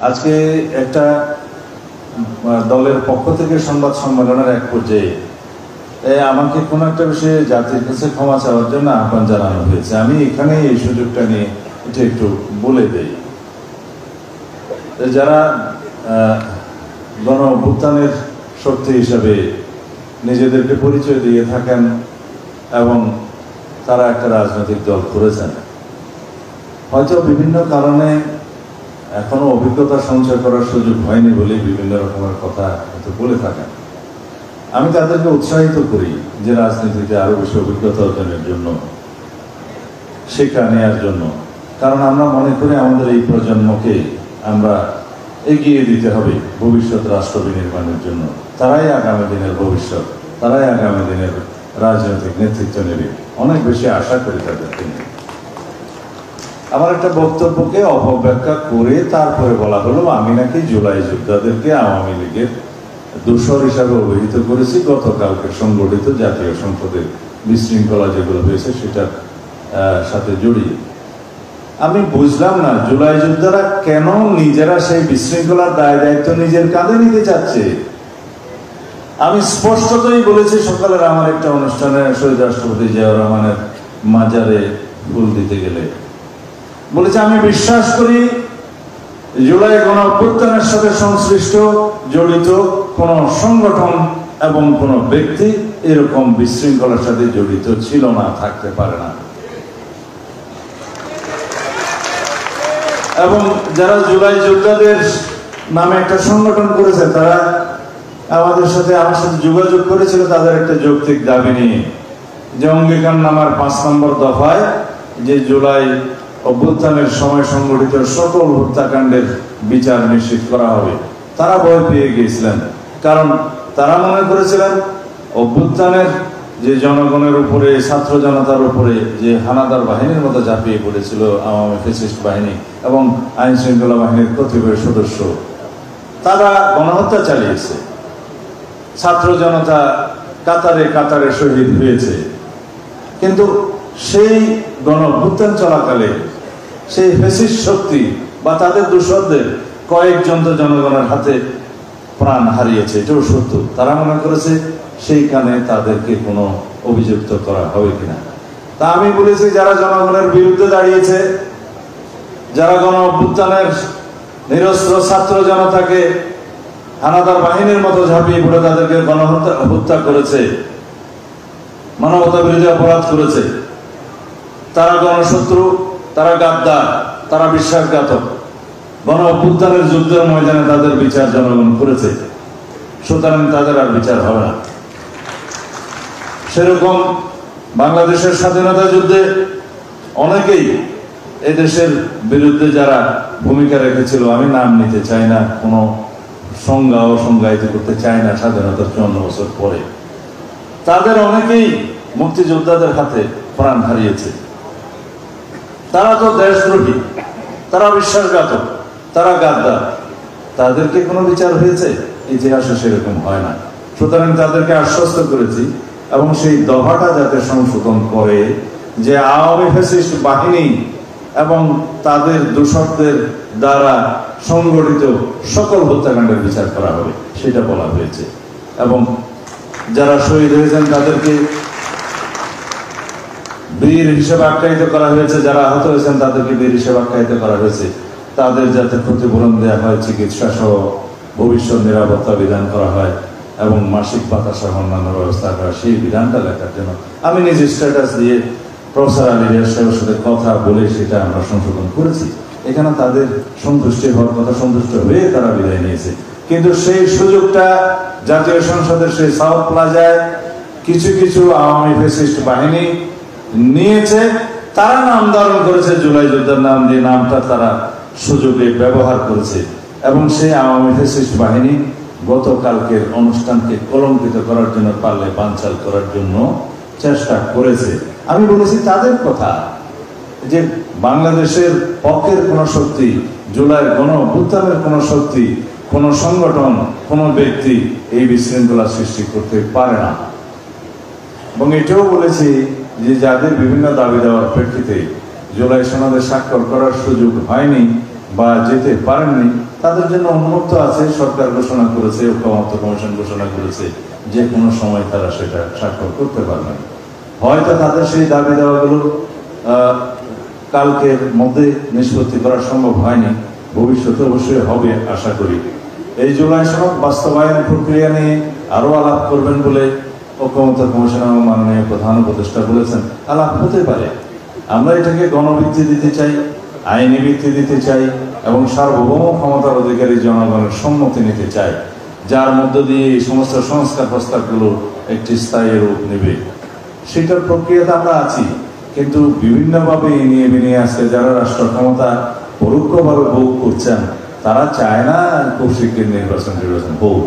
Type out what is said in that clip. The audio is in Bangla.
আজকে একটা দলের পক্ষ থেকে সংবাদ সম্মেলনের এক পর্যায়ে আমাকে কোনো একটা বিষয়ে জাতির কাছে ক্ষমা চাওয়ার জন্য আহ্বান জানানো হয়েছে। আমি এখানে এই সুযোগটা নিয়ে এটা একটু বলে দেই। যারা গণ অভ্যুত্থানের শক্তি হিসাবে নিজেদেরকে পরিচয় দিয়ে থাকেন এবং তারা একটা রাজনৈতিক দল করেছেন, হয়তো বিভিন্ন কারণে এখনো অভিজ্ঞতা সঞ্চয় করার সুযোগ হয়নি বলেই বিভিন্ন রকমের কথা হয়তো বলে থাকেন। আমি তাদেরকে উৎসাহিত করি যে রাজনীতিতে আরো বেশি অভিজ্ঞতা অর্জনের জন্য, শিক্ষা নেওয়ার জন্য। কারণ আমরা মনে করি আমাদের এই প্রজন্মকে আমরা এগিয়ে দিতে হবে ভবিষ্যৎ রাষ্ট্র বিনির্মাণের জন্য। তারাই আগামী দিনের ভবিষ্যৎ, তারাই আগামী দিনের রাজনৈতিক নেতৃত্ব নেবে। অনেক বেশি আশা করি তাদেরকে নিয়ে। আমার একটা বক্তব্যকে অপব্যাখ্যা করে তারপরে বলা হলো আমি নাকি জুলাই যোদ্ধাদেরকে আওয়ামী লীগের দোসর হিসাবে অভিহিত করেছি গতকালকে সংগঠিত জাতীয় সংসদের বিশৃঙ্খলা যেগুলো হয়েছে সেটার সাথে জড়িয়ে। আমি বুঝলাম না জুলাই যোদ্ধারা কেন নিজেরা সেই বিশৃঙ্খলার দায় দায়িত্ব নিজের কাঁধে নিতে চাচ্ছে। আমি স্পষ্টতই বলেছি সকালের আমার একটা অনুষ্ঠানে শহীদ রাষ্ট্রপতি জিয়াউর রহমানের মাজারে ফুল দিতে গেলে বলেছে আমি বিশ্বাস করি জুলাই গণ অভ্যুত্থানের সাথে সংশ্লিষ্ট জড়িত কোন সংগঠন এবং কোন ব্যক্তি এরকম বিশৃঙ্খলার সাথে জড়িত ছিল না, থাকতে পারে না। এবং যারা জুলাই যোদ্ধাদের নামে একটা সংগঠন করেছে তারা আমার সাথে যোগাযোগ করেছিল তাদের একটা যৌক্তিক দাবি নিয়ে, যে অঙ্গীকারনামার 5 নম্বর দফায় যে জুলাই অভ্যুত্থানের সময় সংগঠিত সকল হত্যাকাণ্ডের বিচার নিশ্চিত করা হবে। তারা ভয় পেয়ে গিয়েছিলেন, কারণ তারা মনে করেছিলেন অভ্যুত্থানের যে জনগণের উপরে, ছাত্র জনতার উপরে যে হানাদার বাহিনীর মতো ঝাঁপিয়ে পড়েছিল আওয়ামী ফ্যাসিস্ট বাহিনী এবং আইন শৃঙ্খলা বাহিনীর কতিপয় সদস্য, তারা গণহত্যা চালিয়েছে। ছাত্র জনতা কাতারে কাতারে শহীদ হয়েছে। কিন্তু সেই গণ অভ্যুত্থান চলাকালে সেই ফ্যাসিস্ট শক্তি বা তাদের দোসরদের কয়েকজন তো জনগণের হাতে প্রাণ হারিয়েছে, এটাও সত্য। তারা মনে করেছে সেইখানে তাদেরকে কোনো অভিযুক্ত করা হবে কিনা। তা আমি বলেছি যারা জনগণের বিরুদ্ধে দাঁড়িয়েছে, যারা গণ অভ্যুত্থানের নিরস্ত্র ছাত্র জনতাকে হানাদার বাহিনীর মতো ঝাঁপিয়ে পড়ে তাদেরকে হত্যা করেছে, মানবতা বিরোধী অপরাধ করেছে, তারা গণশত্রু, তারা গাদ্দার, তারা বিশ্বাসঘাতক। গণ অভ্যুত্থানের যুদ্ধের ময়দানে তাদের বিচার জনগণ করেছে, সুতরাং তাদের আর বিচার হবে না। সেরকম বাংলাদেশের স্বাধীনতা যুদ্ধে অনেকেই এদেশের বিরুদ্ধে যারা ভূমিকা রেখেছিল, আমি নাম নিতে চাই না, কোনো সংজ্ঞা ও সংজ্ঞায়িত করতে চাই না, স্বাধীনতার 54 বছর পরে তাদের অনেকেই মুক্তিযোদ্ধাদের হাতে প্রাণ হারিয়েছে। তারা তো দেশদ্রোহী, তারা বিশ্বাসঘাতক, তারা গাদ্দার। তাদেরকে কোনো বিচার হয়েছে? ইতিহাসে সেরকম হয় না। সুতরাং তাদেরকে আশ্বস্ত করেছি এবং সেই দফাটা যাতে সংশোধন করে যে আওয়ামী ফ্যাসিস্ট বাহিনী এবং তাদের দোসরদের দ্বারা সংগঠিত সকল হত্যাকাণ্ডের বিচার করা হবে, সেটা বলা হয়েছে। এবং যারা শহীদ হয়েছেন তাদেরকে বীর হিসেবে আখ্যায়িত করা হয়েছে, যারা আহত হয়েছেন তাদেরকে বীর হিসেবে আখ্যায়িত করা হয়েছে। তাদের যাতে ক্ষতিপূরণ দেওয়া হয়, চিকিৎসা সহ ভবিষ্যৎ নিরাপত্তা বিধান করা হয় এবং মাসিক ভাতা সহ অন্যান্য ব্যবস্থা করা, সেই বিধানটা লেখার জন্য আমি নিজে স্ট্যাটাস দিয়ে প্রফেসর আলী রিয়াজ সাহেবের সাথে কথা বলে সেটা আমরা সংশোধন করেছি। এখানে তাদের সন্তুষ্টি হওয়ার কথা, সন্তুষ্ট হয়ে তারা বিদায় নিয়েছে। কিন্তু সেই সুযোগটা জাতীয় সংসদের সেই সাউথ প্লাজায় কিছু কিছু আওয়ামী ফ্যাসিস্ট বাহিনী নিয়েছে। তারা নাম ধারণ করেছে জুলাই যোদ্ধার নাম দিয়ে, নামটা তারা সুযোগে ব্যবহার করেছে এবং সেই আওয়ামী ফ্যাসিস্ট বাহিনী গতকালকের অনুষ্ঠানকে কলঙ্কিত করার জন্য, পারলে বানচাল করার জন্য চেষ্টা করেছে। আমি বলেছি তাদের কথা যে বাংলাদেশের পক্ষের কোন শক্তি, জুলাইয়ের গণ অভ্যুত্থানের কোন শক্তি, কোন সংগঠন, কোন ব্যক্তি এই বিশৃঙ্খলা সৃষ্টি করতে পারে না। এবং এটাও বলেছি যে যাদের বিভিন্ন দাবি দেওয়ার প্রেক্ষিতে জুলাই সনদে স্বাক্ষর করার সুযোগ হয়নি, বা যেতে পারেননি তাদের জন্য উন্মুক্ত আছে। সরকার ঘোষণা করেছে, ঐক্যমত্য কমিশন ঘোষণা করেছে, যে কোনো সময় তারা সেটা স্বাক্ষর করতে পারবেন। হয়তো তাদের সেই দাবি দেওয়াগুলো কালকের মধ্যে নিষ্পত্তি করা সম্ভব হয়নি, ভবিষ্যতে অবশ্যই হবে আশা করি। এই জুলাই সনদ বাস্তবায়ন প্রক্রিয়া নিয়ে আরো আলাপ করবেন বলে ঐক্যমত্য কমিশন এবং মাননীয় প্রধান উপদেষ্টা বলেছেন। আলাপ হতে পারে, আমরা এটাকে গণভিত্তি দিতে চাই, আইনি ভিত্তি দিতে চাই এবং সার্বভৌম ক্ষমতার অধিকারী জনগণের সম্মতি নিতে চাই, যার মধ্য দিয়ে এই সমস্ত সংস্কার প্রস্তাবগুলো একটি স্থায়ী রূপ নেবে। সেটার প্রক্রিয়াতে আমরা আছি, কিন্তু বিভিন্নভাবে নিয়ে বিনিয়ে আসছে যারা রাষ্ট্র ক্ষমতা পরোক্ষভাবে ভোগ করছেন, তারা চায় না খুব শীঘ্র নির্বাচন হোক।